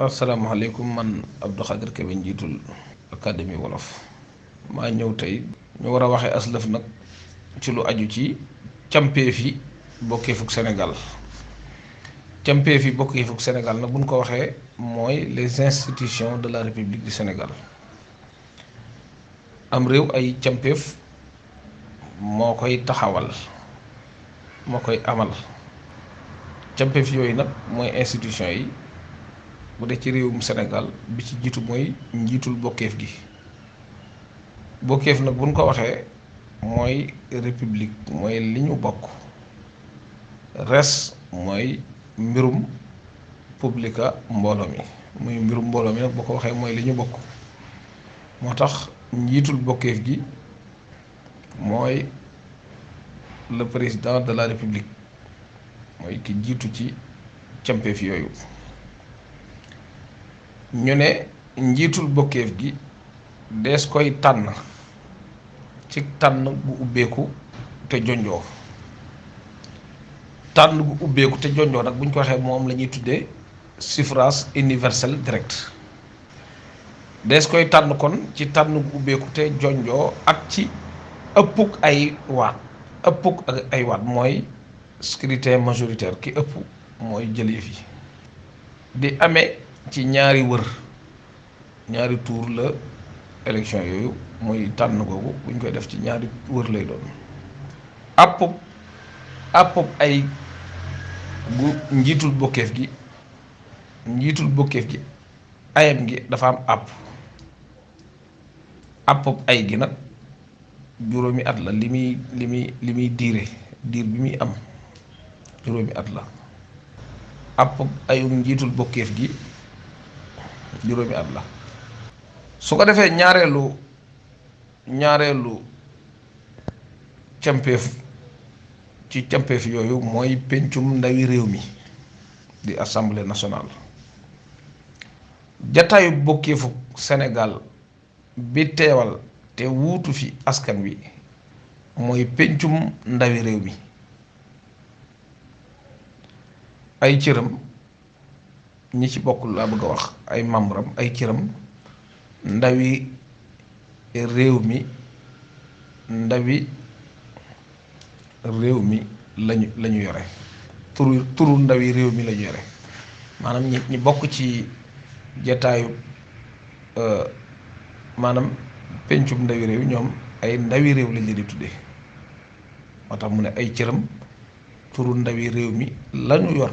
asalaamaaleykum man Abdou Khadir Kébé njiitul académie wolof maa ñëw tey ñu war a waxee aslëf nag ci lu aju ci campeef yi bokkeefuk Sénégal. campeef yi bokkeefuk Sénégal nag buñ ko waxee mooy les institutions de la République du Sénégal. am réew ay campeef moo koy taxawal moo koy amal campeef yooyu nag mooy institution yi. bu dee ci réewum Sénégal bi ci jiitu mooy njiitul bokkeef gi. bokkeef nag buñ ko waxee mooy république mooy li ñu bokk. res mooy mbirum publica mbooloo mi muy mbirum mbooloo mi nag boo ko waxee mooy li ñu bokk. moo tax njiitul bokkeef gi mooy le président de la république mooy ki jiitu ci campeef yooyu. ñu ne njiitul bokkeef gi dees koy tànn ci tànn gu ubbeeku te jonjoo. tànn gu ubbeeku te jonjoo nag bu ñu ko waxee moom la ñuy tuddee suffrage universel direct. dees koy tànn kon ci tànn gu ubbeeku te jonjoo ak ci ëppuk ay waat mooy scrutin majoritaire ki ëpp mooy jël yëf yi. di amee ci ñaari tour la élection yooyu muy tànn googu buñ koy def ci ñaari wër lay doon. àppub ay gu njiitul bokkeef gi ayam gi dafa am àppub ay gi nag juróomi at la li muy diir bi muy am juróomi at la. àppub ayu njiitul bokkeef gi juróomi at la. su ko defee ñaareelu campeef ci campeef yooyu mooy pencum ndawi réew mi di assemblée nationale. jataayu bokkeefu Sénégal bi teewal te wuutu fi askan wi mooy pencum ndawi réew mi. ay cëram ñi ci bokk laa bëgg a wax ay membre am ay cëram ndawi réew mi lañu yore turu ndawi réew mi lañu yore maanaam ñi bokk ci jataayu maanaam pencum ndawi réew ñoom ay ndawi réew lañ leen di tuddee. moo tax mu ne ay cëram turu ndawi réew mi lañu yor